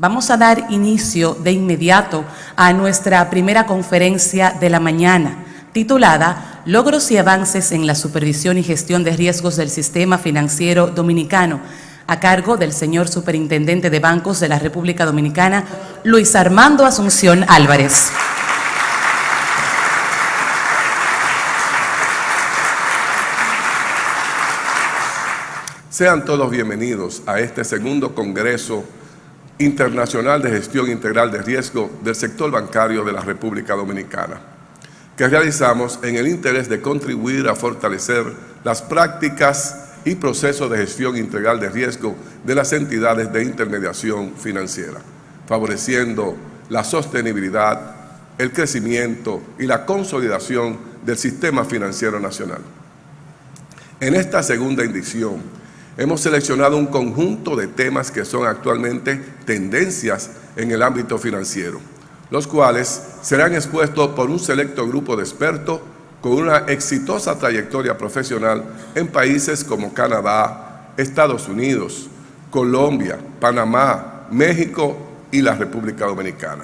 Vamos a dar inicio de inmediato a nuestra primera conferencia de la mañana, titulada Logros y avances en la supervisión y gestión de riesgos del sistema financiero dominicano, a cargo del señor Superintendente de Bancos de la República Dominicana, Luis Armando Asunción Álvarez. Sean todos bienvenidos a este segundo Congreso Internacional de Gestión Integral de Riesgo del Sector Bancario de la República Dominicana, que realizamos en el interés de contribuir a fortalecer las prácticas y procesos de gestión integral de riesgo de las entidades de intermediación financiera, favoreciendo la sostenibilidad, el crecimiento y la consolidación del sistema financiero nacional. En esta segunda edición, hemos seleccionado un conjunto de temas que son actualmente tendencias en el ámbito financiero, los cuales serán expuestos por un selecto grupo de expertos con una exitosa trayectoria profesional en países como Canadá, Estados Unidos, Colombia, Panamá, México y la República Dominicana,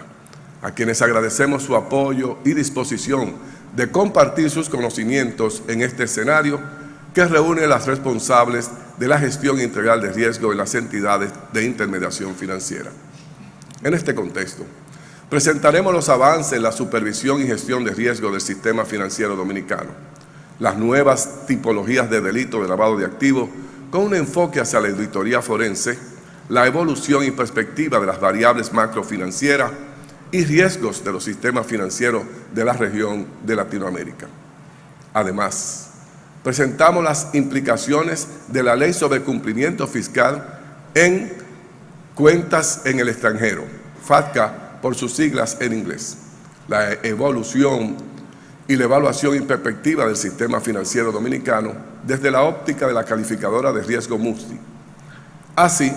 a quienes agradecemos su apoyo y disposición de compartir sus conocimientos en este escenario que reúne a las responsables de la gestión integral de riesgo en las entidades de intermediación financiera. En este contexto, presentaremos los avances en la supervisión y gestión de riesgo del sistema financiero dominicano, las nuevas tipologías de delito de lavado de activos con un enfoque hacia la auditoría forense, la evolución y perspectiva de las variables macrofinancieras y riesgos de los sistemas financieros de la región de Latinoamérica. Además, presentamos las implicaciones de la Ley sobre Cumplimiento Fiscal en Cuentas en el Extranjero, FATCA por sus siglas en inglés, la evolución y la evaluación y perspectiva del sistema financiero dominicano desde la óptica de la calificadora de riesgo Moody's, así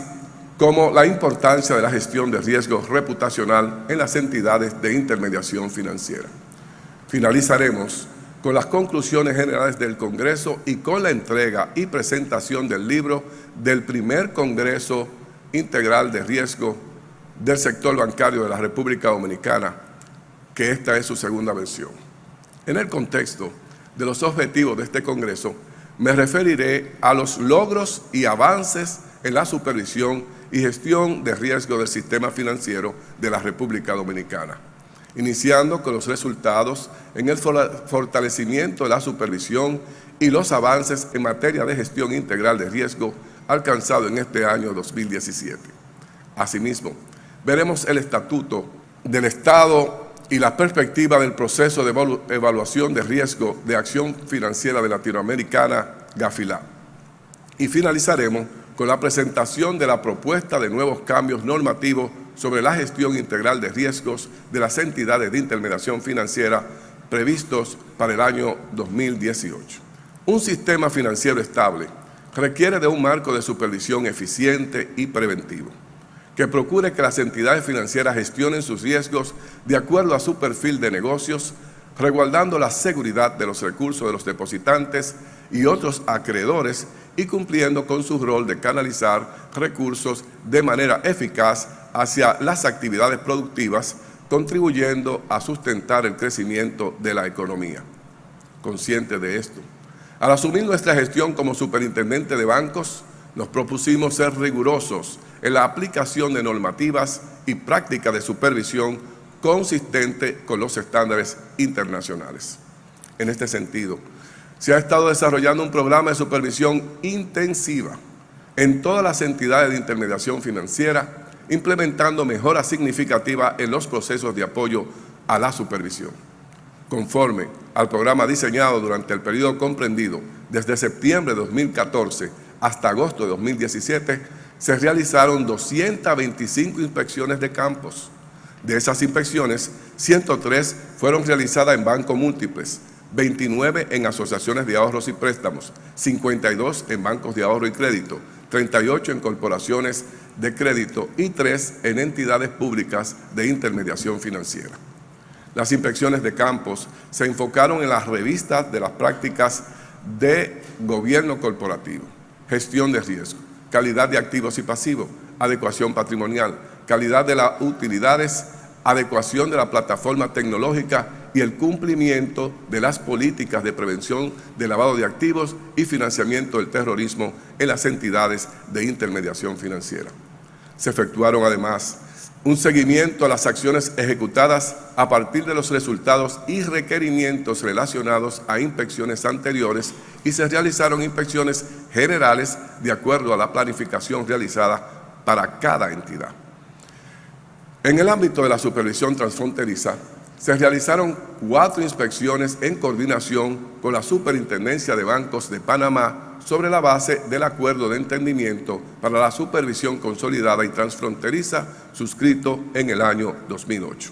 como la importancia de la gestión de riesgo reputacional en las entidades de intermediación financiera. Finalizaremos con las conclusiones generales del Congreso y con la entrega y presentación del libro del primer Congreso Integral de Riesgo del Sector Bancario de la República Dominicana, que esta es su segunda versión. En el contexto de los objetivos de este Congreso, me referiré a los logros y avances en la supervisión y gestión de riesgo del sistema financiero de la República Dominicana, iniciando con los resultados en el fortalecimiento de la supervisión y los avances en materia de gestión integral de riesgo alcanzado en este año 2017. Asimismo, veremos el estatuto del Estado y la perspectiva del proceso de evaluación de riesgo de acción financiera de Latinoamericana, GAFILA. Y finalizaremos con la presentación de la propuesta de nuevos cambios normativos sobre la gestión integral de riesgos de las entidades de intermediación financiera previstos para el año 2018. Un sistema financiero estable requiere de un marco de supervisión eficiente y preventivo, que procure que las entidades financieras gestionen sus riesgos de acuerdo a su perfil de negocios, resguardando la seguridad de los recursos de los depositantes y otros acreedores y cumpliendo con su rol de canalizar recursos de manera eficaz hacia las actividades productivas, contribuyendo a sustentar el crecimiento de la economía. Consciente de esto, al asumir nuestra gestión como superintendente de bancos, nos propusimos ser rigurosos en la aplicación de normativas y prácticas de supervisión consistente con los estándares internacionales. En este sentido, se ha estado desarrollando un programa de supervisión intensiva en todas las entidades de intermediación financiera, implementando mejoras significativas en los procesos de apoyo a la supervisión. Conforme al programa diseñado durante el periodo comprendido desde septiembre de 2014 hasta agosto de 2017, se realizaron 225 inspecciones de campos. De esas inspecciones, 103 fueron realizadas en bancos múltiples, 29 en asociaciones de ahorros y préstamos, 52 en bancos de ahorro y crédito, 38 en corporaciones de crédito y 3 en entidades públicas de intermediación financiera. Las inspecciones de campos se enfocaron en las revistas de las prácticas de gobierno corporativo, gestión de riesgo, calidad de activos y pasivos, adecuación patrimonial, calidad de las utilidades, adecuación de la plataforma tecnológica y el cumplimiento de las políticas de prevención de lavado de activos y financiamiento del terrorismo en las entidades de intermediación financiera. Se efectuaron además un seguimiento a las acciones ejecutadas a partir de los resultados y requerimientos relacionados a inspecciones anteriores y se realizaron inspecciones generales de acuerdo a la planificación realizada para cada entidad. En el ámbito de la supervisión transfronteriza, se realizaron 4 inspecciones en coordinación con la Superintendencia de Bancos de Panamá sobre la base del Acuerdo de Entendimiento para la Supervisión Consolidada y Transfronteriza suscrito en el año 2008.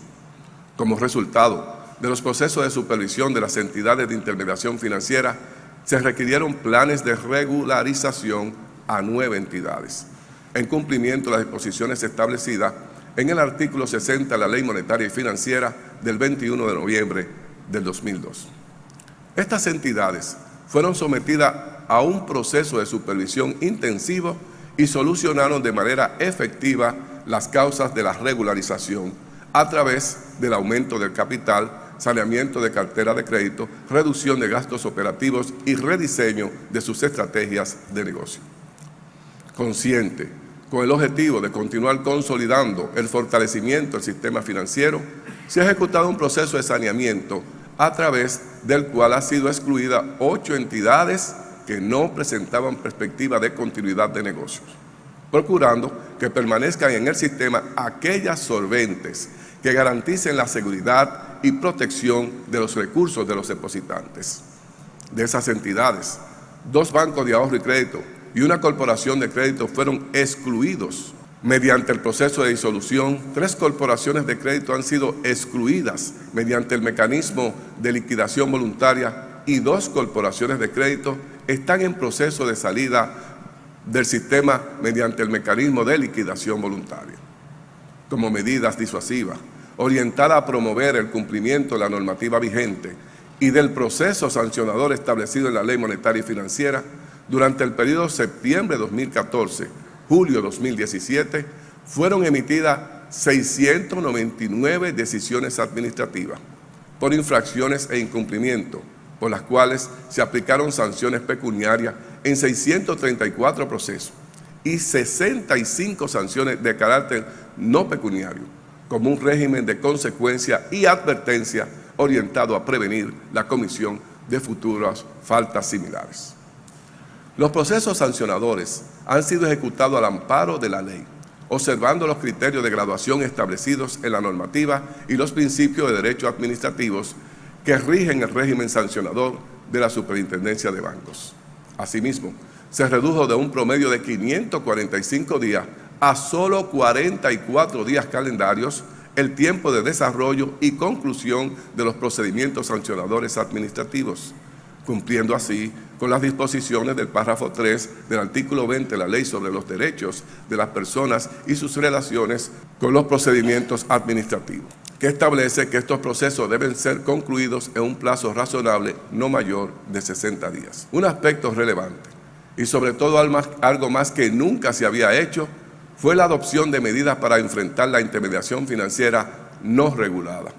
Como resultado de los procesos de supervisión de las entidades de intermediación financiera, se requirieron planes de regularización a 9 entidades, en cumplimiento de las disposiciones establecidas en el artículo 60 de la Ley Monetaria y Financiera del 21 de noviembre del 2002. Estas entidades fueron sometidas a un proceso de supervisión intensivo y solucionaron de manera efectiva las causas de la regularización a través del aumento del capital, saneamiento de cartera de crédito, reducción de gastos operativos y rediseño de sus estrategias de negocio. Consciente con el objetivo de continuar consolidando el fortalecimiento del sistema financiero, se ha ejecutado un proceso de saneamiento a través del cual ha sido excluida 8 entidades que no presentaban perspectiva de continuidad de negocios, procurando que permanezcan en el sistema aquellas solventes que garanticen la seguridad y protección de los recursos de los depositantes. De esas entidades, 2 bancos de ahorro y crédito y una corporación de crédito fueron excluidos. Mediante el proceso de disolución, 3 corporaciones de crédito han sido excluidas mediante el mecanismo de liquidación voluntaria y 2 corporaciones de crédito están en proceso de salida del sistema mediante el mecanismo de liquidación voluntaria. Como medidas disuasivas, orientada a promover el cumplimiento de la normativa vigente y del proceso sancionador establecido en la Ley Monetaria y Financiera, durante el periodo septiembre de 2014, julio de 2017, fueron emitidas 699 decisiones administrativas por infracciones e incumplimiento, por las cuales se aplicaron sanciones pecuniarias en 634 procesos y 65 sanciones de carácter no pecuniario, como un régimen de consecuencia y advertencia orientado a prevenir la comisión de futuras faltas similares. Los procesos sancionadores han sido ejecutados al amparo de la ley, observando los criterios de graduación establecidos en la normativa y los principios de derechos administrativos que rigen el régimen sancionador de la Superintendencia de Bancos. Asimismo, se redujo de un promedio de 545 días a solo 44 días calendarios el tiempo de desarrollo y conclusión de los procedimientos sancionadores administrativos, cumpliendo así con las disposiciones del párrafo 3 del artículo 20 de la Ley sobre los derechos de las personas y sus relaciones con los procedimientos administrativos, que establece que estos procesos deben ser concluidos en un plazo razonable no mayor de 60 días. Un aspecto relevante, y sobre todo algo más que nunca se había hecho, fue la adopción de medidas para enfrentar la intermediación financiera no regulada.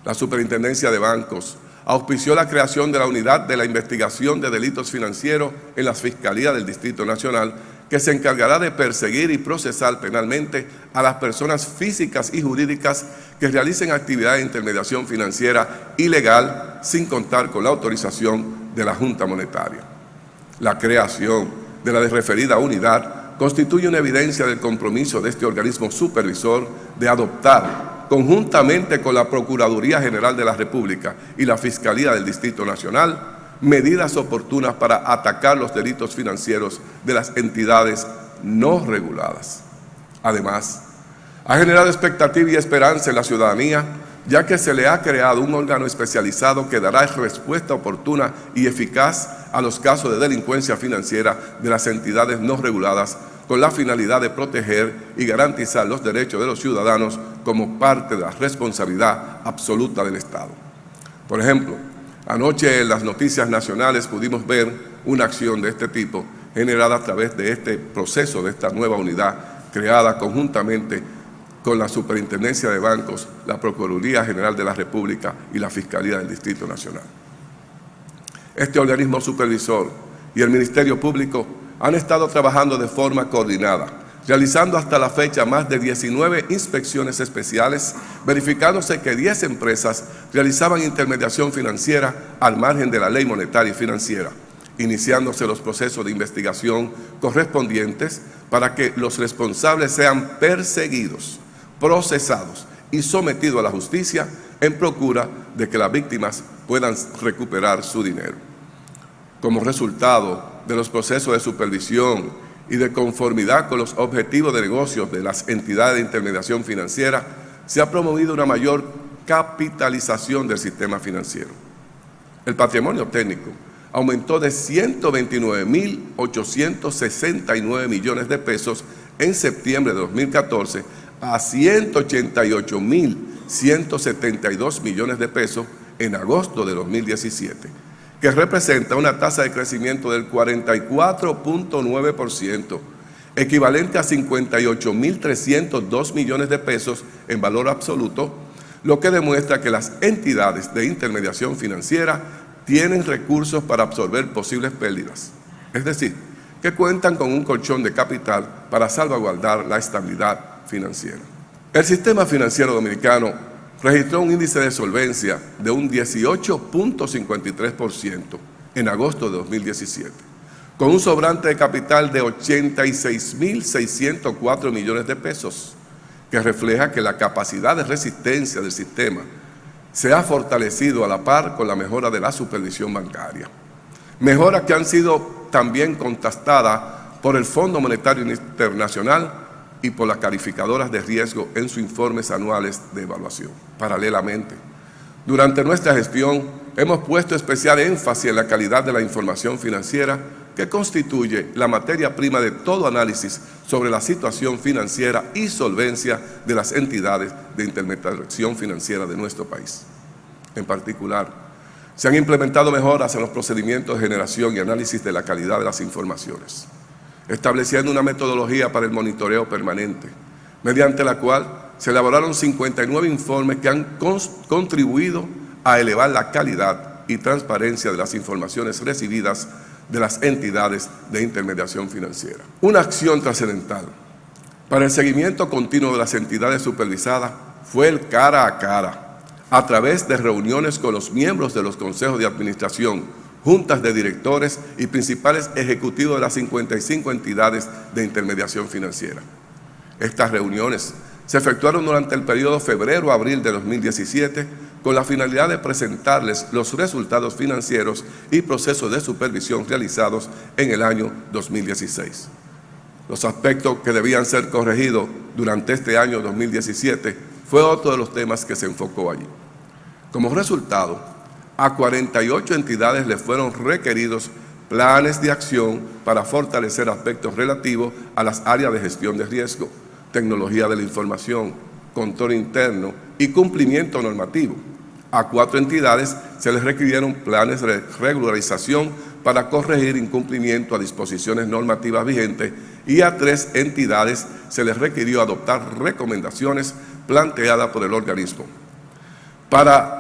La Superintendencia de Bancos auspició la creación de la Unidad de la Investigación de Delitos Financieros en la Fiscalía del Distrito Nacional, que se encargará de perseguir y procesar penalmente a las personas físicas y jurídicas que realicen actividades de intermediación financiera ilegal sin contar con la autorización de la Junta Monetaria. La creación de la referida unidad constituye una evidencia del compromiso de este organismo supervisor de adoptar, conjuntamente con la Procuraduría General de la República y la Fiscalía del Distrito Nacional, medidas oportunas para atacar los delitos financieros de las entidades no reguladas. Además, ha generado expectativa y esperanza en la ciudadanía, ya que se le ha creado un órgano especializado que dará respuesta oportuna y eficaz a los casos de delincuencia financiera de las entidades no reguladas, con la finalidad de proteger y garantizar los derechos de los ciudadanos como parte de la responsabilidad absoluta del Estado. Por ejemplo, anoche en las noticias nacionales pudimos ver una acción de este tipo generada a través de este proceso, de esta nueva unidad creada conjuntamente con la Superintendencia de Bancos, la Procuraduría General de la República y la Fiscalía del Distrito Nacional. Este organismo supervisor y el Ministerio Público han estado trabajando de forma coordinada, realizando hasta la fecha más de 19 inspecciones especiales, verificándose que 10 empresas realizaban intermediación financiera al margen de la ley monetaria y financiera, iniciándose los procesos de investigación correspondientes para que los responsables sean perseguidos, procesados y sometidos a la justicia en procura de que las víctimas puedan recuperar su dinero. Como resultado de los procesos de supervisión y de conformidad con los objetivos de negocios de las entidades de intermediación financiera, se ha promovido una mayor capitalización del sistema financiero. El patrimonio técnico aumentó de 129.869 millones de pesos en septiembre de 2014 a 188.172 millones de pesos en agosto de 2017, que representa una tasa de crecimiento del 44.9%, equivalente a 58.302 millones de pesos en valor absoluto, lo que demuestra que las entidades de intermediación financiera tienen recursos para absorber posibles pérdidas, es decir, que cuentan con un colchón de capital para salvaguardar la estabilidad financiera. El sistema financiero dominicano registró un índice de solvencia de un 18.53% en agosto de 2017, con un sobrante de capital de 86.604 millones de pesos, que refleja que la capacidad de resistencia del sistema se ha fortalecido a la par con la mejora de la supervisión bancaria. Mejoras que han sido también contrastadas por el Fondo Monetario Internacional y por las calificadoras de riesgo en sus informes anuales de evaluación. Paralelamente, durante nuestra gestión hemos puesto especial énfasis en la calidad de la información financiera que constituye la materia prima de todo análisis sobre la situación financiera y solvencia de las entidades de intermediación financiera de nuestro país. En particular, se han implementado mejoras en los procedimientos de generación y análisis de la calidad de las informaciones, estableciendo una metodología para el monitoreo permanente, mediante la cual se elaboraron 59 informes que han contribuido a elevar la calidad y transparencia de las informaciones recibidas de las entidades de intermediación financiera. Una acción trascendental para el seguimiento continuo de las entidades supervisadas fue el cara a cara, a través de reuniones con los miembros de los consejos de administración, juntas de directores y principales ejecutivos de las 55 entidades de intermediación financiera. Estas reuniones se efectuaron durante el periodo febrero-abril de 2017 con la finalidad de presentarles los resultados financieros y procesos de supervisión realizados en el año 2016. Los aspectos que debían ser corregidos durante este año 2017 fue otro de los temas que se enfocó allí. Como resultado, a 48 entidades les fueron requeridos planes de acción para fortalecer aspectos relativos a las áreas de gestión de riesgo, tecnología de la información, control interno y cumplimiento normativo. A 4 entidades se les requirieron planes de regularización para corregir incumplimiento a disposiciones normativas vigentes y a 3 entidades se les requirió adoptar recomendaciones planteadas por el organismo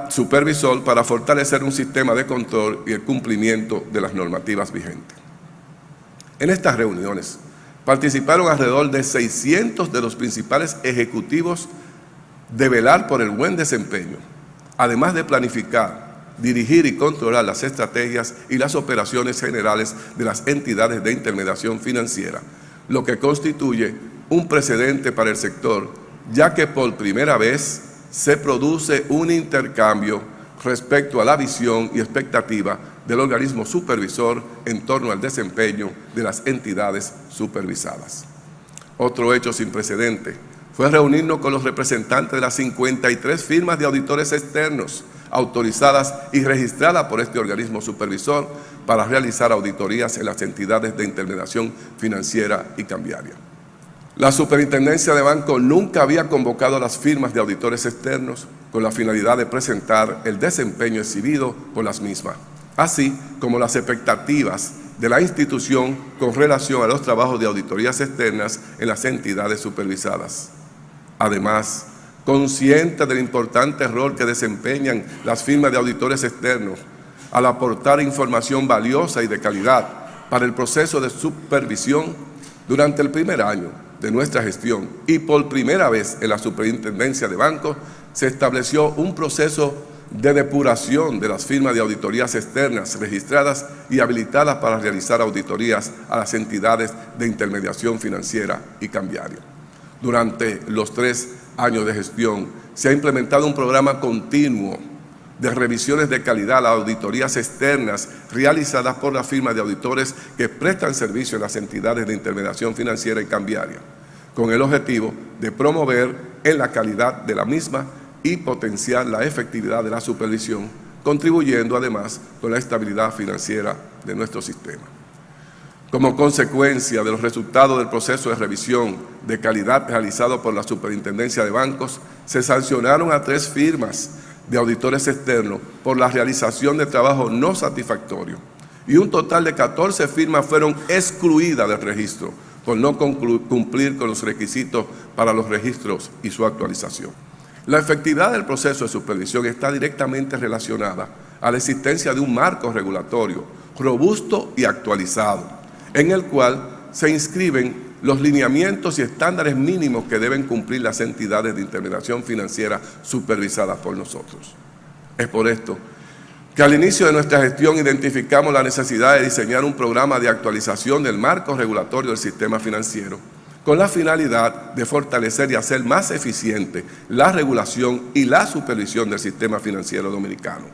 supervisor para fortalecer un sistema de control y el cumplimiento de las normativas vigentes. En estas reuniones participaron alrededor de 600 de los principales ejecutivos de velar por el buen desempeño, además de planificar, dirigir y controlar las estrategias y las operaciones generales de las entidades de intermediación financiera, lo que constituye un precedente para el sector, ya que por primera vez se produce un intercambio respecto a la visión y expectativa del organismo supervisor en torno al desempeño de las entidades supervisadas. Otro hecho sin precedente fue reunirnos con los representantes de las 53 firmas de auditores externos autorizadas y registradas por este organismo supervisor para realizar auditorías en las entidades de intermediación financiera y cambiaria. La Superintendencia de Bancos nunca había convocado a las firmas de auditores externos con la finalidad de presentar el desempeño exhibido por las mismas, así como las expectativas de la institución con relación a los trabajos de auditorías externas en las entidades supervisadas. Además, consciente del importante rol que desempeñan las firmas de auditores externos al aportar información valiosa y de calidad para el proceso de supervisión, durante el primer año de nuestra gestión y por primera vez en la Superintendencia de Bancos, se estableció un proceso de depuración de las firmas de auditorías externas registradas y habilitadas para realizar auditorías a las entidades de intermediación financiera y cambiaria. Durante los 3 años de gestión se ha implementado un programa continuo de revisiones de calidad a las auditorías externas realizadas por las firmas de auditores que prestan servicio en las entidades de intermediación financiera y cambiaria, con el objetivo de promover en la calidad de la misma y potenciar la efectividad de la supervisión, contribuyendo además con la estabilidad financiera de nuestro sistema. Como consecuencia de los resultados del proceso de revisión de calidad realizado por la Superintendencia de Bancos, se sancionaron a 3 firmas de auditores externos por la realización de trabajo no satisfactorio y un total de 14 firmas fueron excluidas del registro por no cumplir con los requisitos para los registros y su actualización. La efectividad del proceso de supervisión está directamente relacionada a la existencia de un marco regulatorio robusto y actualizado, en el cual se inscriben los lineamientos y estándares mínimos que deben cumplir las entidades de intermediación financiera supervisadas por nosotros. Es por esto que al inicio de nuestra gestión identificamos la necesidad de diseñar un programa de actualización del marco regulatorio del sistema financiero, con la finalidad de fortalecer y hacer más eficiente la regulación y la supervisión del sistema financiero dominicano,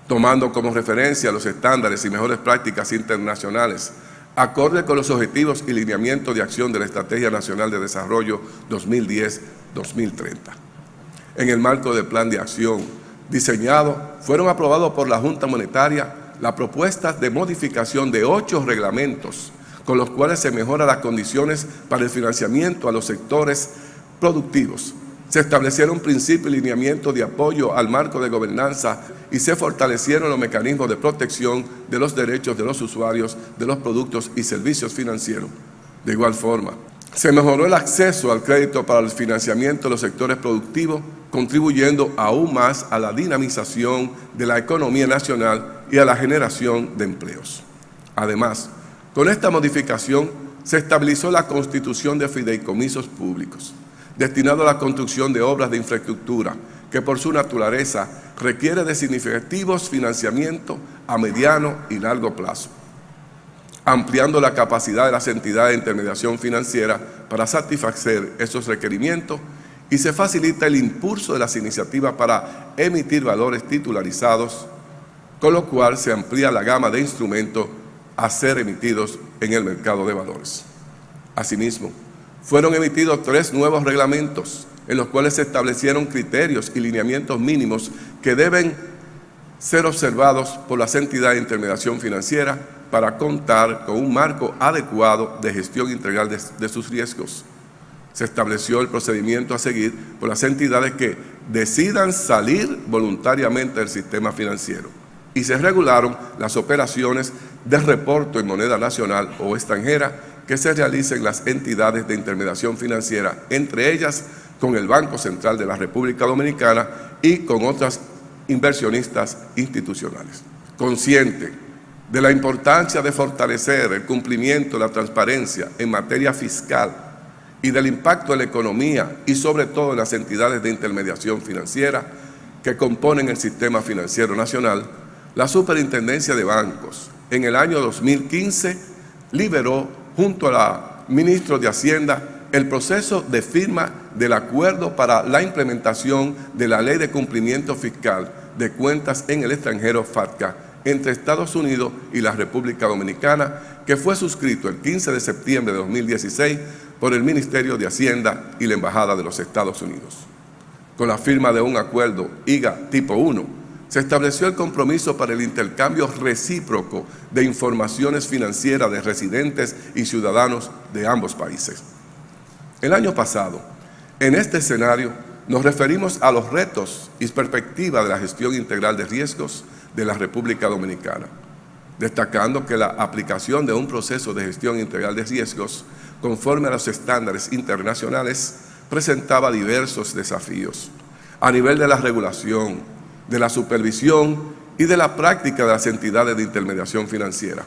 tomando como referencia los estándares y mejores prácticas internacionales, acorde con los objetivos y lineamientos de acción de la Estrategia Nacional de Desarrollo 2010-2030. En el marco del plan de acción diseñado, fueron aprobados por la Junta Monetaria las propuestas de modificación de 8 reglamentos, con los cuales se mejoran las condiciones para el financiamiento a los sectores productivos. Se establecieron principios y lineamientos de apoyo al marco de gobernanza y se fortalecieron los mecanismos de protección de los derechos de los usuarios de los productos y servicios financieros. De igual forma, se mejoró el acceso al crédito para el financiamiento de los sectores productivos, contribuyendo aún más a la dinamización de la economía nacional y a la generación de empleos. Además, con esta modificación se estabilizó la constitución de fideicomisos públicos, destinados a la construcción de obras de infraestructura, que por su naturaleza requiere de significativos financiamientos a mediano y largo plazo, ampliando la capacidad de las entidades de intermediación financiera para satisfacer esos requerimientos, y se facilita el impulso de las iniciativas para emitir valores titularizados, con lo cual se amplía la gama de instrumentos a ser emitidos en el mercado de valores. Asimismo, fueron emitidos 3 nuevos reglamentos en los cuales se establecieron criterios y lineamientos mínimos que deben ser observados por las entidades de intermediación financiera para contar con un marco adecuado de gestión integral de sus riesgos. Se estableció el procedimiento a seguir por las entidades que decidan salir voluntariamente del sistema financiero y se regularon las operaciones de reporto en moneda nacional o extranjera que se realicen las entidades de intermediación financiera, entre ellas con el Banco Central de la República Dominicana y con otras inversionistas institucionales. Consciente de la importancia de fortalecer el cumplimiento de la transparencia en materia fiscal y del impacto en la economía y sobre todo en las entidades de intermediación financiera que componen el sistema financiero nacional, la Superintendencia de Bancos en el año 2015 liberó junto a la ministra de Hacienda el proceso de firma del acuerdo para la implementación de la Ley de Cumplimiento Fiscal de Cuentas en el Extranjero, FATCA, entre Estados Unidos y la República Dominicana, que fue suscrito el 15 de septiembre de 2016 por el Ministerio de Hacienda y la Embajada de los Estados Unidos. Con la firma de un acuerdo IGA tipo 1, se estableció el compromiso para el intercambio recíproco de informaciones financieras de residentes y ciudadanos de ambos países. El año pasado, en este escenario, nos referimos a los retos y perspectivas de la gestión integral de riesgos de la República Dominicana, destacando que la aplicación de un proceso de gestión integral de riesgos conforme a los estándares internacionales presentaba diversos desafíos a nivel de la regulación, de la supervisión y de la práctica de las entidades de intermediación financiera.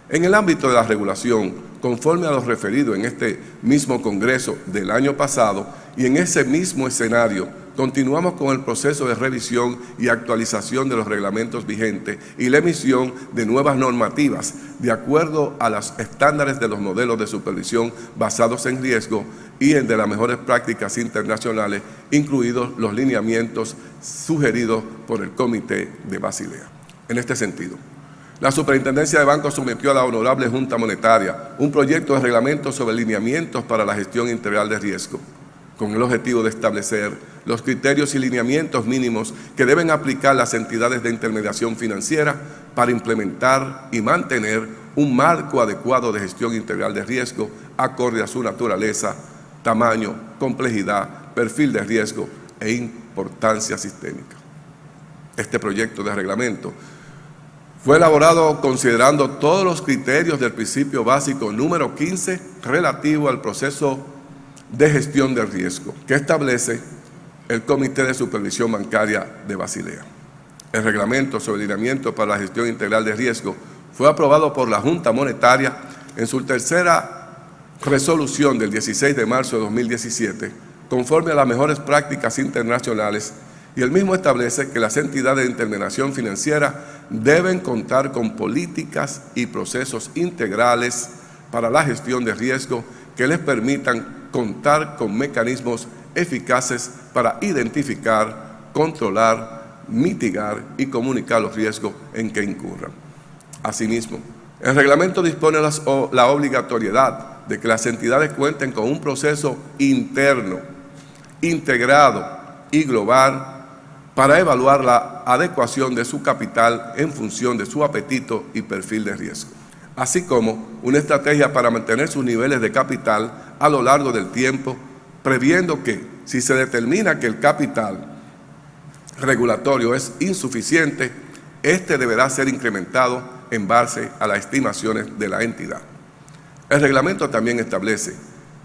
En el ámbito de la regulación, conforme a lo referido en este mismo Congreso del año pasado y en ese mismo escenario, continuamos con el proceso de revisión y actualización de los reglamentos vigentes y la emisión de nuevas normativas de acuerdo a los estándares de los modelos de supervisión basados en riesgo y en de las mejores prácticas internacionales, incluidos los lineamientos sugeridos por el Comité de Basilea. En este sentido, la Superintendencia de Bancos sometió a la Honorable Junta Monetaria un proyecto de reglamento sobre lineamientos para la gestión integral de riesgo, con el objetivo de establecer los criterios y lineamientos mínimos que deben aplicar las entidades de intermediación financiera para implementar y mantener un marco adecuado de gestión integral de riesgo acorde a su naturaleza, tamaño, complejidad, perfil de riesgo e importancia sistémica. Este proyecto de reglamento fue elaborado considerando todos los criterios del principio básico número 15 relativo al proceso de gestión del riesgo que establece el Comité de Supervisión Bancaria de Basilea. El reglamento sobre lineamientos para la gestión integral de riesgo fue aprobado por la Junta Monetaria en su tercera resolución del 16 de marzo de 2017, conforme a las mejores prácticas internacionales, y el mismo establece que las entidades de intermediación financiera deben contar con políticas y procesos integrales para la gestión de riesgo que les permitan contar con mecanismos eficaces para identificar, controlar, mitigar y comunicar los riesgos en que incurran. Asimismo, el reglamento dispone la obligatoriedad de que las entidades cuenten con un proceso interno, integrado y global para evaluar la adecuación de su capital en función de su apetito y perfil de riesgo, así como una estrategia para mantener sus niveles de capital a lo largo del tiempo, previendo que, si se determina que el capital regulatorio es insuficiente, este deberá ser incrementado en base a las estimaciones de la entidad. El reglamento también establece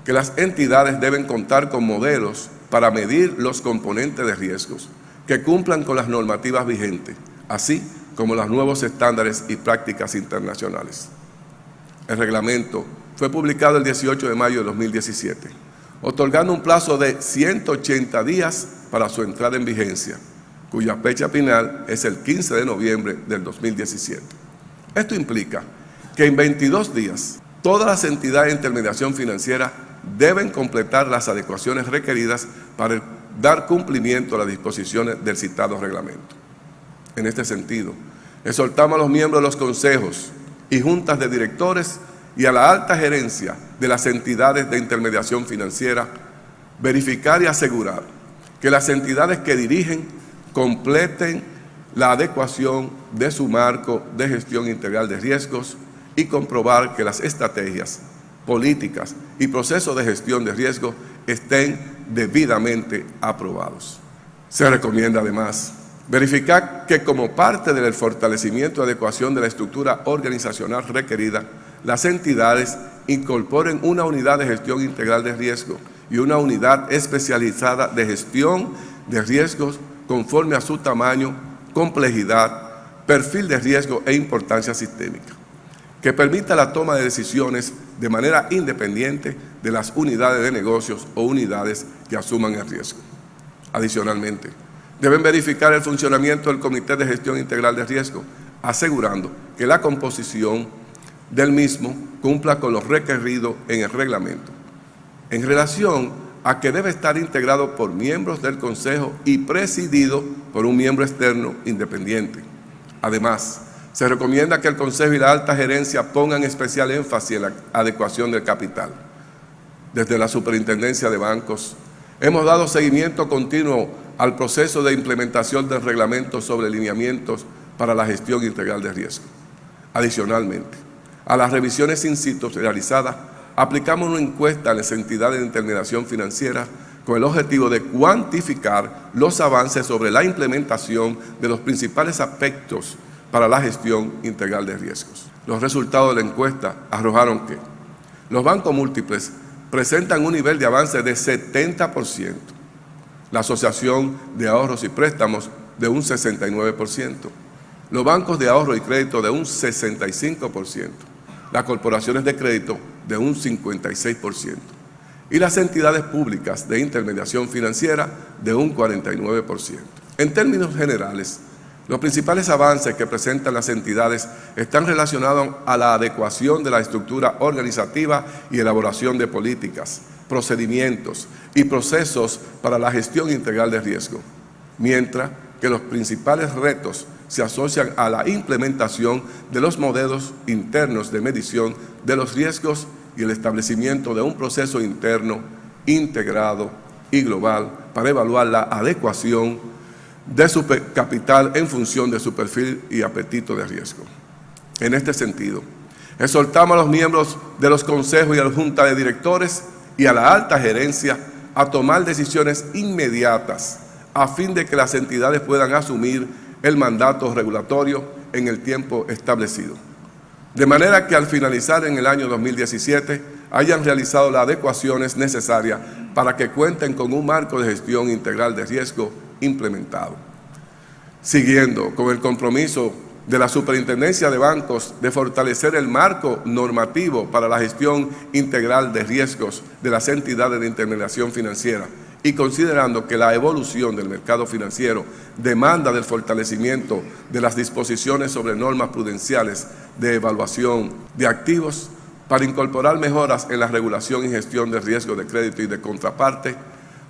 que las entidades deben contar con modelos para medir los componentes de riesgos que cumplan con las normativas vigentes, así como los nuevos estándares y prácticas internacionales. El reglamento fue publicado el 18 de mayo de 2017, otorgando un plazo de 180 días para su entrada en vigencia, cuya fecha final es el 15 de noviembre del 2017. Esto implica que en 22 días todas las entidades de intermediación financiera deben completar las adecuaciones requeridas para dar cumplimiento a las disposiciones del citado reglamento. En este sentido, exhortamos a los miembros de los consejos y juntas de directores y a la alta gerencia de las entidades de intermediación financiera verificar y asegurar que las entidades que dirigen completen la adecuación de su marco de gestión integral de riesgos y comprobar que las estrategias, políticas y procesos de gestión de riesgo estén debidamente aprobados. Se recomienda además verificar que como parte del fortalecimiento y adecuación de la estructura organizacional requerida, las entidades incorporen una unidad de gestión integral de riesgo y una unidad especializada de gestión de riesgos conforme a su tamaño, complejidad, perfil de riesgo e importancia sistémica, que permita la toma de decisiones de manera independiente de las unidades de negocios o unidades que asuman el riesgo. Adicionalmente, deben verificar el funcionamiento del Comité de Gestión Integral de Riesgo, asegurando que la composición del mismo cumpla con los requeridos en el reglamento, en relación a que debe estar integrado por miembros del Consejo y presidido por un miembro externo independiente. Además, se recomienda que el Consejo y la alta gerencia pongan especial énfasis en la adecuación del capital. Desde la Superintendencia de Bancos, hemos dado seguimiento continuo al proceso de implementación del reglamento sobre lineamientos para la gestión integral de riesgo. Adicionalmente, a las revisiones in situ realizadas, aplicamos una encuesta a las entidades de intermediación financiera con el objetivo de cuantificar los avances sobre la implementación de los principales aspectos para la gestión integral de riesgos. Los resultados de la encuesta arrojaron que los bancos múltiples presentan un nivel de avance de 70%. La Asociación de Ahorros y Préstamos de un 69%. Los bancos de ahorro y crédito de un 65%. Las corporaciones de crédito de un 56%. Y las entidades públicas de intermediación financiera de un 49%. En términos generales, los principales avances que presentan las entidades están relacionados a la adecuación de la estructura organizativa y elaboración de políticas, procedimientos y procesos para la gestión integral de riesgo, mientras que los principales retos se asocian a la implementación de los modelos internos de medición de los riesgos y el establecimiento de un proceso interno integrado y global para evaluar la adecuación de su capital en función de su perfil y apetito de riesgo. En este sentido, exhortamos a los miembros de los consejos y a la junta de directores y a la alta gerencia a tomar decisiones inmediatas a fin de que las entidades puedan asumir el mandato regulatorio en el tiempo establecido. De manera que al finalizar en el año 2017 hayan realizado las adecuaciones necesarias para que cuenten con un marco de gestión integral de riesgo implementado. Siguiendo con el compromiso de la Superintendencia de Bancos de fortalecer el marco normativo para la gestión integral de riesgos de las entidades de intermediación financiera y considerando que la evolución del mercado financiero demanda del fortalecimiento de las disposiciones sobre normas prudenciales de evaluación de activos para incorporar mejoras en la regulación y gestión de riesgo de crédito y de contraparte,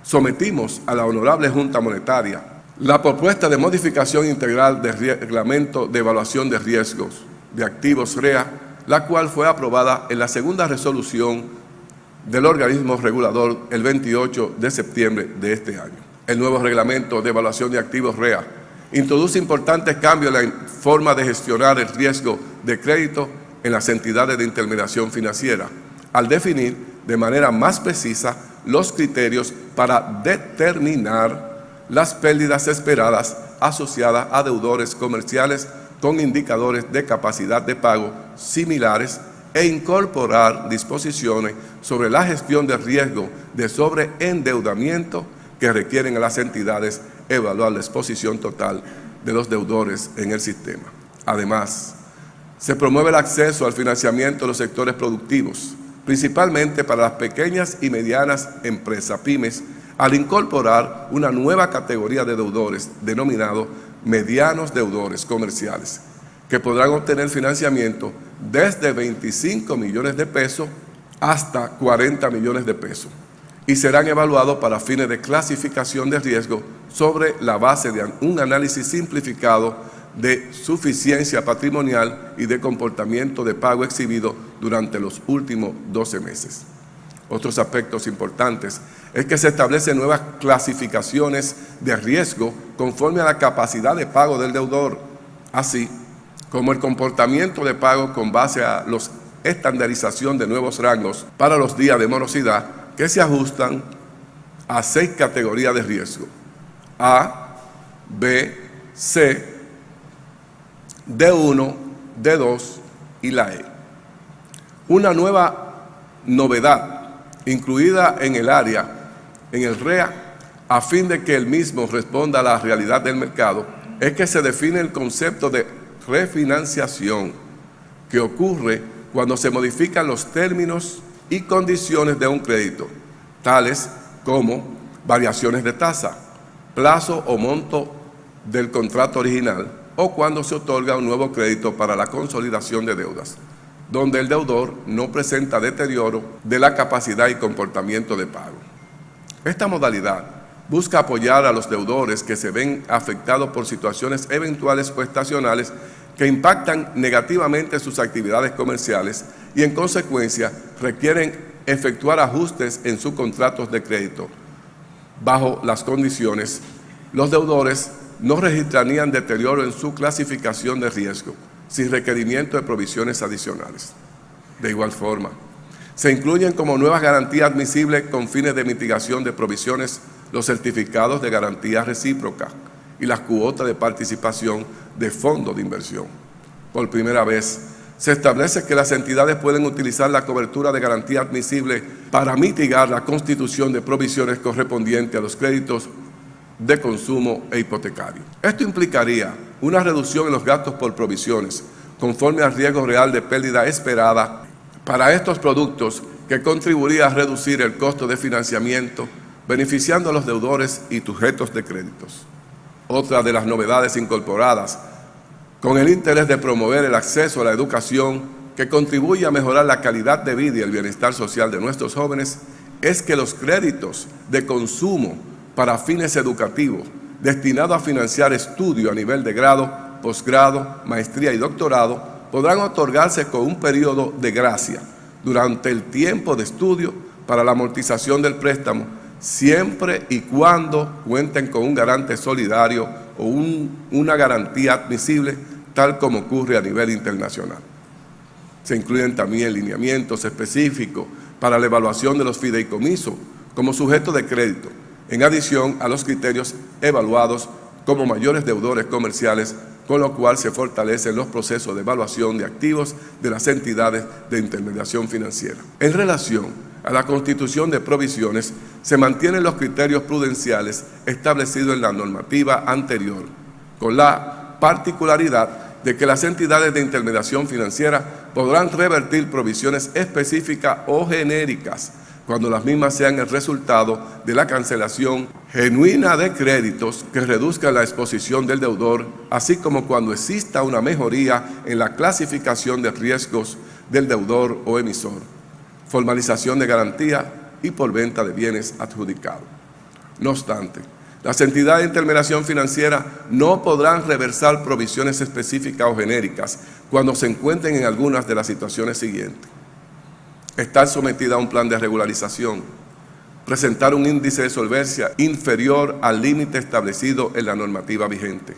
sometimos a la Honorable Junta Monetaria la propuesta de modificación integral del Reglamento de Evaluación de Riesgos de Activos REA, la cual fue aprobada en la segunda resolución del organismo regulador el 28 de septiembre de este año. El nuevo Reglamento de Evaluación de Activos REA introduce importantes cambios en la forma de gestionar el riesgo de crédito en las entidades de intermediación financiera, al definir de manera más precisa los criterios para determinar las pérdidas esperadas asociadas a deudores comerciales con indicadores de capacidad de pago similares e incorporar disposiciones sobre la gestión de riesgo de sobreendeudamiento que requieren a las entidades evaluar la exposición total de los deudores en el sistema. Además, se promueve el acceso al financiamiento de los sectores productivos, principalmente para las pequeñas y medianas empresas, pymes, al incorporar una nueva categoría de deudores denominados medianos deudores comerciales, que podrán obtener financiamiento desde 25 millones de pesos hasta 40 millones de pesos y serán evaluados para fines de clasificación de riesgo sobre la base de un análisis simplificado de suficiencia patrimonial y de comportamiento de pago exhibido durante los últimos 12 meses. Otros aspectos importantes es que se establecen nuevas clasificaciones de riesgo conforme a la capacidad de pago del deudor, así como el comportamiento de pago con base a la estandarización de nuevos rangos para los días de morosidad que se ajustan a 6 categorías de riesgo: A, B, C, D1, D2 y la E. Una nueva novedad incluida en el área, en el REA, a fin de que el mismo responda a la realidad del mercado, es que se define el concepto de refinanciación, que ocurre cuando se modifican los términos y condiciones de un crédito, tales como variaciones de tasa, plazo o monto del contrato original, o cuando se otorga un nuevo crédito para la consolidación de deudas, donde el deudor no presenta deterioro de la capacidad y comportamiento de pago. Esta modalidad busca apoyar a los deudores que se ven afectados por situaciones eventuales o estacionales que impactan negativamente sus actividades comerciales y en consecuencia requieren efectuar ajustes en sus contratos de crédito. Bajo las condiciones, los deudores no registrarían deterioro en su clasificación de riesgo, sin requerimiento de provisiones adicionales. De igual forma, se incluyen como nuevas garantías admisibles con fines de mitigación de provisiones los certificados de garantía recíproca y las cuotas de participación de fondos de inversión. Por primera vez, se establece que las entidades pueden utilizar la cobertura de garantía admisible para mitigar la constitución de provisiones correspondientes a los créditos de consumo e hipotecario. Esto implicaría una reducción en los gastos por provisiones, conforme al riesgo real de pérdida esperada para estos productos, que contribuiría a reducir el costo de financiamiento, beneficiando a los deudores y sujetos de créditos. Otra de las novedades incorporadas, con el interés de promover el acceso a la educación que contribuye a mejorar la calidad de vida y el bienestar social de nuestros jóvenes, es que los créditos de consumo para fines educativos destinados a financiar estudio a nivel de grado, posgrado, maestría y doctorado podrán otorgarse con un periodo de gracia durante el tiempo de estudio para la amortización del préstamo, siempre y cuando cuenten con un garante solidario o una garantía admisible, tal como ocurre a nivel internacional. Se incluyen también lineamientos específicos para la evaluación de los fideicomisos como sujeto de crédito, en adición a los criterios evaluados como mayores deudores comerciales, con lo cual se fortalecen los procesos de evaluación de activos de las entidades de intermediación financiera. En relación a la constitución de provisiones, se mantienen los criterios prudenciales establecidos en la normativa anterior, con la particularidad de que las entidades de intermediación financiera podrán revertir provisiones específicas o genéricas cuando las mismas sean el resultado de la cancelación genuina de créditos que reduzcan la exposición del deudor, así como cuando exista una mejoría en la clasificación de riesgos del deudor o emisor, formalización de garantía y por venta de bienes adjudicados. No obstante, las entidades de intermediación financiera no podrán reversar provisiones específicas o genéricas cuando se encuentren en algunas de las situaciones siguientes: estar sometida a un plan de regularización, presentar un índice de solvencia inferior al límite establecido en la normativa vigente,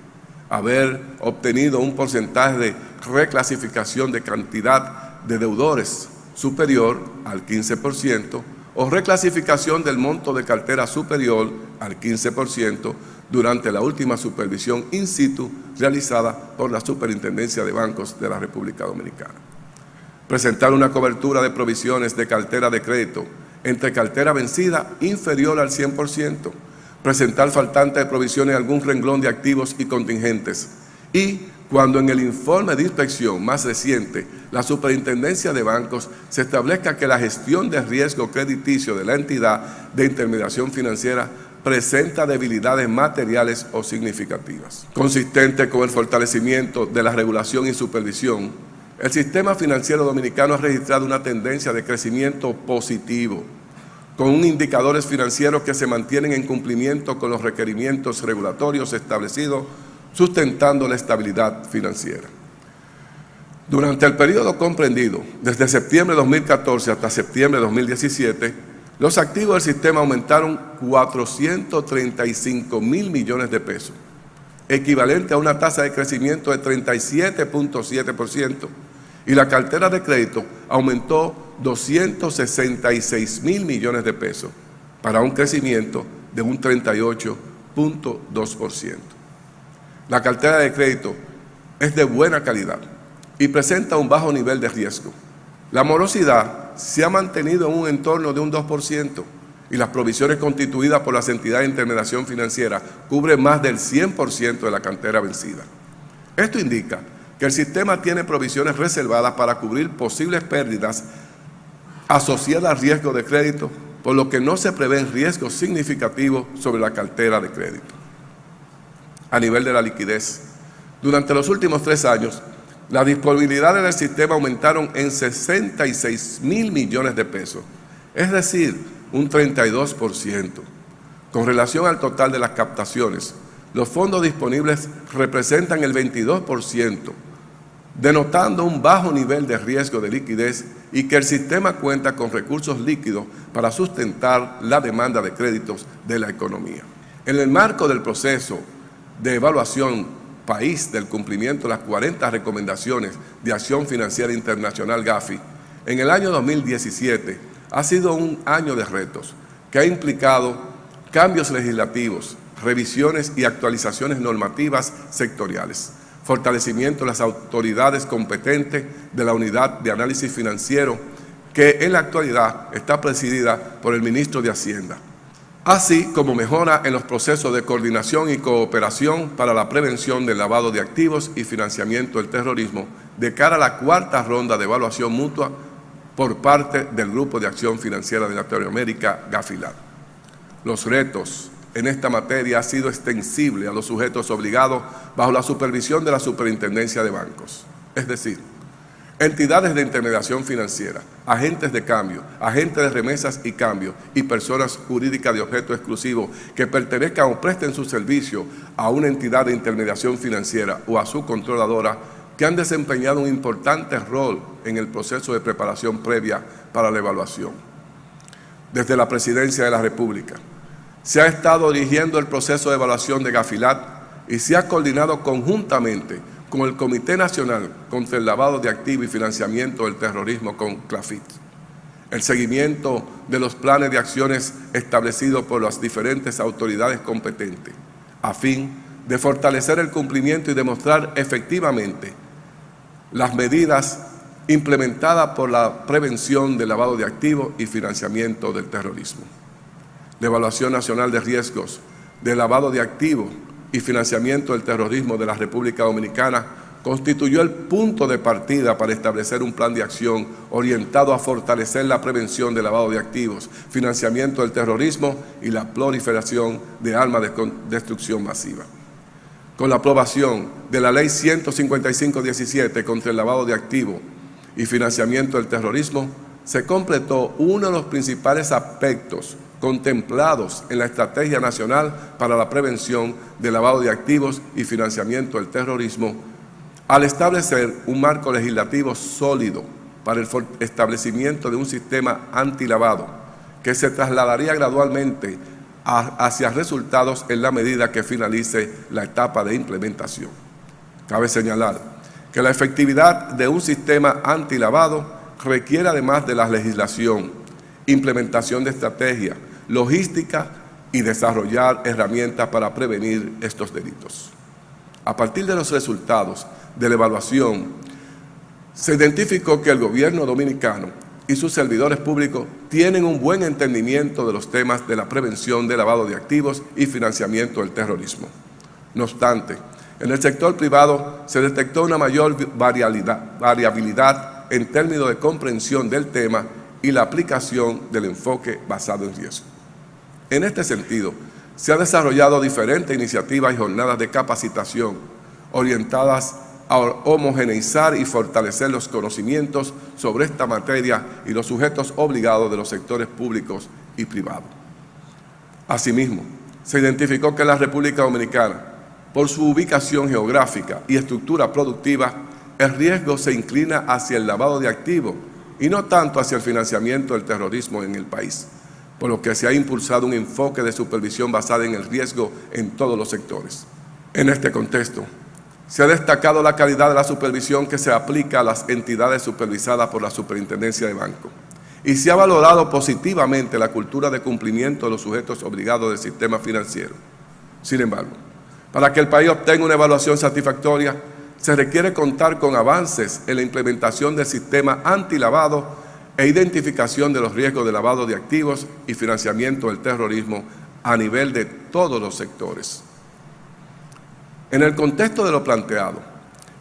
haber obtenido un porcentaje de reclasificación de cantidad de deudores superior al 15% o reclasificación del monto de cartera superior al 15% durante la última supervisión in situ realizada por la Superintendencia de Bancos de la República Dominicana. Presentar una cobertura de provisiones de cartera de crédito entre cartera vencida inferior al 100%, presentar faltante de provisiones en algún renglón de activos y contingentes, y cuando en el informe de inspección más reciente la Superintendencia de Bancos se establezca que la gestión de riesgo crediticio de la entidad de intermediación financiera presenta debilidades materiales o significativas. Consistente con el fortalecimiento de la regulación y supervisión, el sistema financiero dominicano ha registrado una tendencia de crecimiento positivo, con indicadores financieros que se mantienen en cumplimiento con los requerimientos regulatorios establecidos, sustentando la estabilidad financiera. Durante el periodo comprendido desde septiembre de 2014 hasta septiembre de 2017, los activos del sistema aumentaron 435.000 millones de pesos, equivalente a una tasa de crecimiento de 37.7%, y la cartera de crédito aumentó 266.000 millones de pesos, para un crecimiento de un 38.2%. La cartera de crédito es de buena calidad y presenta un bajo nivel de riesgo. La morosidad se ha mantenido en un entorno de un 2%, y las provisiones constituidas por las entidades de intermediación financiera cubren más del 100% de la cartera vencida. Esto indica que el sistema tiene provisiones reservadas para cubrir posibles pérdidas asociadas al riesgo de crédito, por lo que no se prevén riesgos significativos sobre la cartera de crédito. A nivel de la liquidez, durante los últimos 3 años, las disponibilidades del sistema aumentaron en 66.000 millones de pesos, es decir, un 32%. Con relación al total de las captaciones, los fondos disponibles representan el 22%, denotando un bajo nivel de riesgo de liquidez y que el sistema cuenta con recursos líquidos para sustentar la demanda de créditos de la economía. En el marco del proceso de evaluación país del cumplimiento de las 40 recomendaciones de Acción Financiera Internacional GAFI, en el año 2017 ha sido un año de retos que ha implicado cambios legislativos, revisiones y actualizaciones normativas sectoriales, fortalecimiento de las autoridades competentes de la Unidad de Análisis Financiero, que en la actualidad está presidida por el Ministro de Hacienda, así como mejora en los procesos de coordinación y cooperación para la prevención del lavado de activos y financiamiento del terrorismo de cara a la cuarta ronda de evaluación mutua por parte del Grupo de Acción Financiera de Latinoamérica, GAFILAT. Los retos en esta materia han sido extensibles a los sujetos obligados bajo la supervisión de la Superintendencia de Bancos, es decir, entidades de intermediación financiera, agentes de cambio, agentes de remesas y cambio y personas jurídicas de objeto exclusivo que pertenezcan o presten su servicio a una entidad de intermediación financiera o a su controladora, que han desempeñado un importante rol en el proceso de preparación previa para la evaluación. Desde la Presidencia de la República se ha estado dirigiendo el proceso de evaluación de GAFILAT y se ha coordinado conjuntamente con el Comité Nacional contra el Lavado de Activos y Financiamiento del Terrorismo, con CLAFIT. El seguimiento de los planes de acciones establecidos por las diferentes autoridades competentes, a fin de fortalecer el cumplimiento y demostrar efectivamente las medidas implementadas por la prevención del lavado de activos y financiamiento del terrorismo. La Evaluación Nacional de Riesgos de Lavado de Activos y Financiamiento del Terrorismo de la República Dominicana constituyó el punto de partida para establecer un plan de acción orientado a fortalecer la prevención del lavado de activos, financiamiento del terrorismo y la proliferación de armas de destrucción masiva. Con la aprobación de la Ley 155/17 contra el lavado de activos y financiamiento del terrorismo, se completó uno de los principales aspectos contemplados en la Estrategia Nacional para la Prevención del Lavado de Activos y Financiamiento del Terrorismo, al establecer un marco legislativo sólido para el establecimiento de un sistema antilavado que se trasladaría gradualmente hacia resultados en la medida que finalice la etapa de implementación. Cabe señalar que la efectividad de un sistema antilavado requiere, además de la legislación, implementación de estrategia, logística y desarrollar herramientas para prevenir estos delitos. A partir de los resultados de la evaluación, se identificó que el gobierno dominicano y sus servidores públicos tienen un buen entendimiento de los temas de la prevención del lavado de activos y financiamiento del terrorismo. No obstante, en el sector privado se detectó una mayor variabilidad en términos de comprensión del tema y la aplicación del enfoque basado en riesgo. En este sentido, se han desarrollado diferentes iniciativas y jornadas de capacitación orientadas a homogeneizar y fortalecer los conocimientos sobre esta materia y los sujetos obligados de los sectores públicos y privados. Asimismo, se identificó que la República Dominicana, por su ubicación geográfica y estructura productiva, el riesgo se inclina hacia el lavado de activos y no tanto hacia el financiamiento del terrorismo en el país, por lo que se ha impulsado un enfoque de supervisión basada en el riesgo en todos los sectores. En este contexto, se ha destacado la calidad de la supervisión que se aplica a las entidades supervisadas por la Superintendencia de Bancos y se ha valorado positivamente la cultura de cumplimiento de los sujetos obligados del sistema financiero. Sin embargo, para que el país obtenga una evaluación satisfactoria, se requiere contar con avances en la implementación del sistema antilavado e identificación de los riesgos de lavado de activos y financiamiento del terrorismo a nivel de todos los sectores. En el contexto de lo planteado,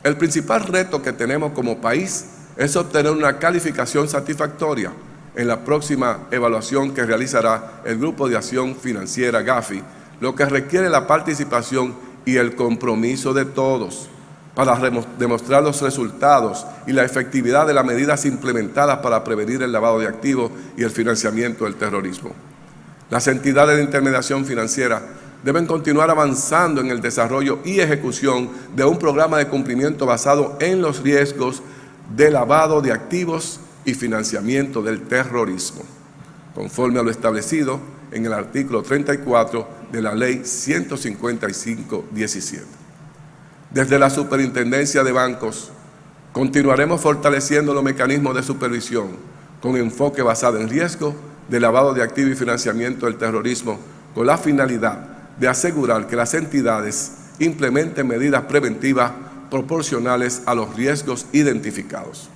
el principal reto que tenemos como país es obtener una calificación satisfactoria en la próxima evaluación que realizará el Grupo de Acción Financiera GAFI, lo que requiere la participación y el compromiso de todos para demostrar los resultados y la efectividad de las medidas implementadas para prevenir el lavado de activos y el financiamiento del terrorismo. Las entidades de intermediación financiera deben continuar avanzando en el desarrollo y ejecución de un programa de cumplimiento basado en los riesgos de lavado de activos y financiamiento del terrorismo, conforme a lo establecido en el artículo 34 de la Ley 155/17. Desde la Superintendencia de Bancos, continuaremos fortaleciendo los mecanismos de supervisión con enfoque basado en riesgo de lavado de activos y financiamiento del terrorismo, con la finalidad de asegurar que las entidades implementen medidas preventivas proporcionales a los riesgos identificados.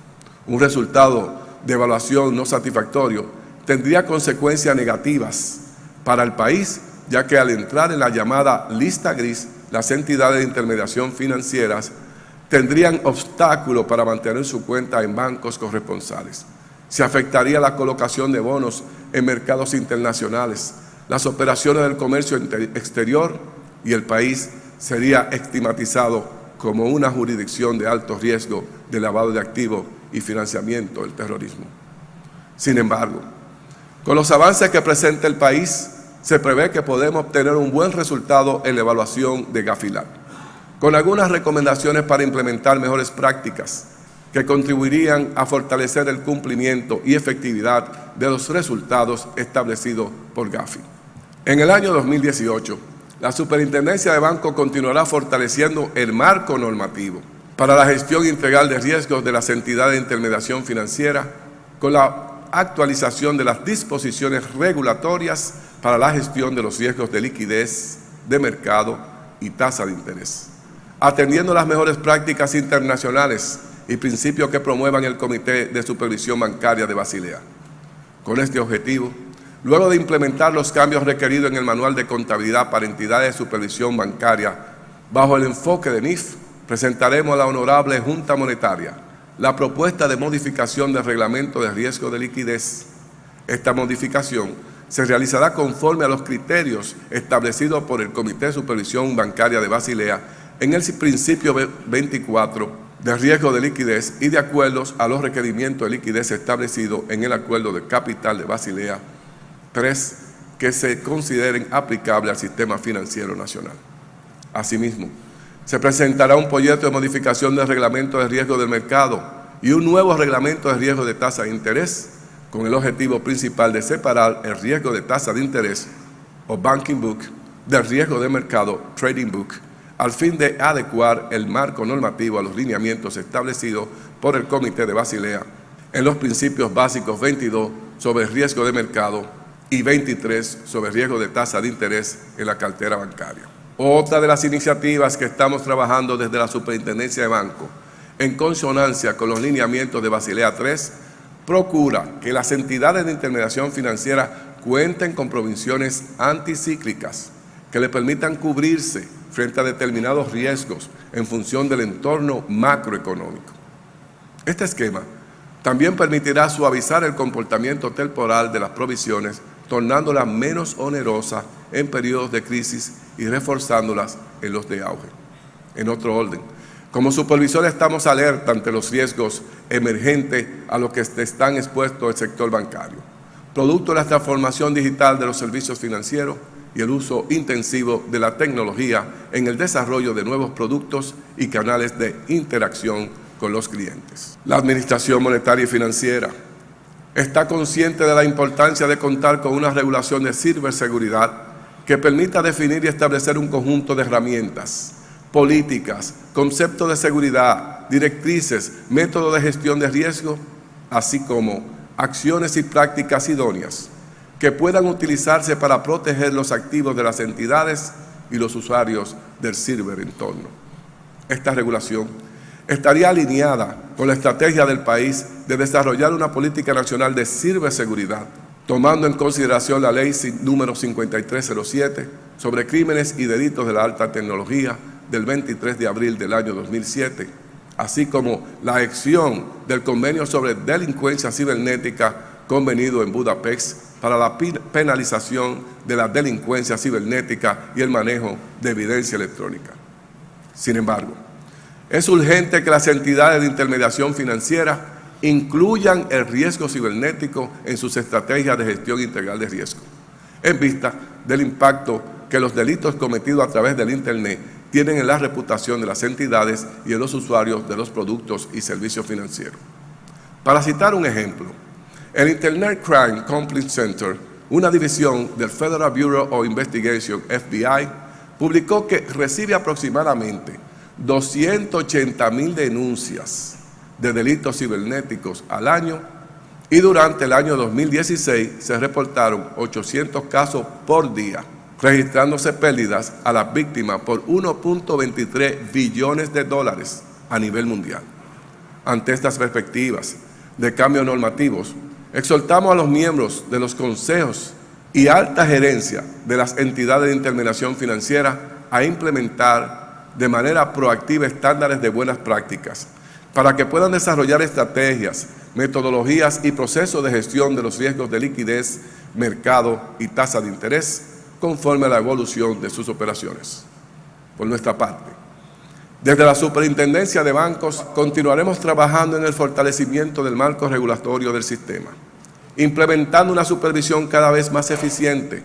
Un resultado de evaluación no satisfactorio tendría consecuencias negativas para el país, ya que al entrar en la llamada lista gris, las entidades de intermediación financieras tendrían obstáculos para mantener su cuenta en bancos corresponsales. Se afectaría la colocación de bonos en mercados internacionales, las operaciones del comercio exterior, y el país sería estigmatizado como una jurisdicción de alto riesgo de lavado de activos y financiamiento del terrorismo. Sin embargo, con los avances que presenta el país, se prevé que podemos obtener un buen resultado en la evaluación de Gafilat, con algunas recomendaciones para implementar mejores prácticas que contribuirían a fortalecer el cumplimiento y efectividad de los resultados establecidos por Gafi. En el año 2018, la Superintendencia de Bancos continuará fortaleciendo el marco normativo para la gestión integral de riesgos de las entidades de intermediación financiera, con la actualización de las disposiciones regulatorias para la gestión de los riesgos de liquidez, de mercado y tasa de interés, atendiendo las mejores prácticas internacionales y principios que promuevan el Comité de Supervisión Bancaria de Basilea. Con este objetivo, luego de implementar los cambios requeridos en el Manual de Contabilidad para Entidades de Supervisión Bancaria, bajo el enfoque de NIF, presentaremos a la Honorable Junta Monetaria la propuesta de modificación del Reglamento de Riesgo de Liquidez. Esta modificación se realizará conforme a los criterios establecidos por el Comité de Supervisión Bancaria de Basilea en el principio 24 de riesgo de liquidez y de acuerdo a los requerimientos de liquidez establecidos en el Acuerdo de Capital de Basilea 3, que se consideren aplicables al sistema financiero nacional. Asimismo, se presentará un proyecto de modificación del Reglamento de Riesgo del Mercado y un nuevo Reglamento de Riesgo de Tasa de Interés, con el objetivo principal de separar el riesgo de tasa de interés o Banking Book del riesgo de mercado Trading Book, al fin de adecuar el marco normativo a los lineamientos establecidos por el Comité de Basilea en los principios básicos 22 sobre riesgo de mercado y 23 sobre riesgo de tasa de interés en la cartera bancaria. Otra de las iniciativas que estamos trabajando desde la Superintendencia de Bancos, en consonancia con los lineamientos de Basilea 3, procura que las entidades de intermediación financiera cuenten con provisiones anticíclicas que le permitan cubrirse frente a determinados riesgos en función del entorno macroeconómico. Este esquema también permitirá suavizar el comportamiento temporal de las provisiones, tornándolas menos onerosas en periodos de crisis y reforzándolas en los de auge. En otro orden, como supervisores estamos alerta ante los riesgos emergentes a los que están expuestos el sector bancario, producto de la transformación digital de los servicios financieros y el uso intensivo de la tecnología en el desarrollo de nuevos productos y canales de interacción con los clientes. La Administración Monetaria y Financiera está consciente de la importancia de contar con una regulación de ciberseguridad que permita definir y establecer un conjunto de herramientas, políticas, conceptos de seguridad, directrices, métodos de gestión de riesgo, así como acciones y prácticas idóneas que puedan utilizarse para proteger los activos de las entidades y los usuarios del ciberentorno. Esta regulación estaría alineada con la estrategia del país de desarrollar una política nacional de ciberseguridad, tomando en consideración la Ley número 5307 sobre crímenes y delitos de la alta tecnología del 23 de abril del año 2007, así como la adhesión del Convenio sobre Delincuencia Cibernética convenido en Budapest para la penalización de la delincuencia cibernética y el manejo de evidencia electrónica. Sin embargo, es urgente que las entidades de intermediación financiera incluyan el riesgo cibernético en sus estrategias de gestión integral de riesgo, en vista del impacto que los delitos cometidos a través del Internet tienen en la reputación de las entidades y en los usuarios de los productos y servicios financieros. Para citar un ejemplo, el Internet Crime Complaint Center, una división del Federal Bureau of Investigation, FBI, publicó que recibe aproximadamente 280,000 denuncias de delitos cibernéticos al año y durante el año 2016 se reportaron 800 casos por día. registrándose pérdidas a las víctimas por 1.23 billones de dólares a nivel mundial. Ante estas perspectivas de cambios normativos, exhortamos a los miembros de los consejos y alta gerencia de las entidades de intermediación financiera a implementar de manera proactiva estándares de buenas prácticas para que puedan desarrollar estrategias, metodologías y procesos de gestión de los riesgos de liquidez, mercado y tasa de interés conforme a la evolución de sus operaciones. Por nuestra parte, desde la Superintendencia de Bancos continuaremos trabajando en el fortalecimiento del marco regulatorio del sistema, implementando una supervisión cada vez más eficiente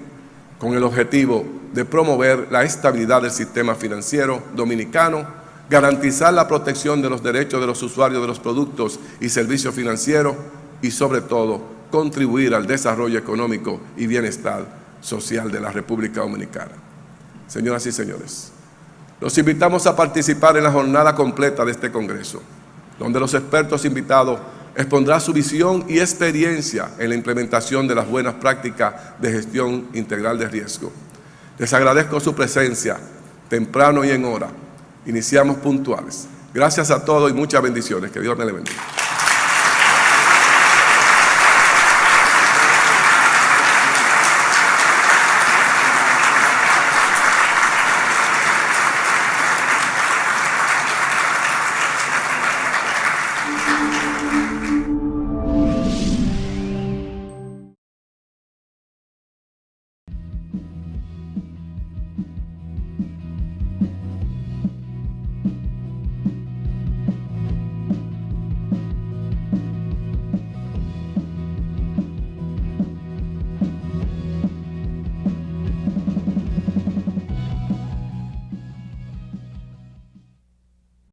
con el objetivo de promover la estabilidad del sistema financiero dominicano, garantizar la protección de los derechos de los usuarios de los productos y servicios financieros y, sobre todo, contribuir al desarrollo económico y bienestar social de la República Dominicana. Señoras y señores, los invitamos a participar en la jornada completa de este Congreso, donde los expertos invitados expondrán su visión y experiencia en la implementación de las buenas prácticas de gestión integral de riesgo. Les agradezco su presencia temprano y en hora. Iniciamos puntuales. Gracias a todos y muchas bendiciones. Que Dios me le bendiga.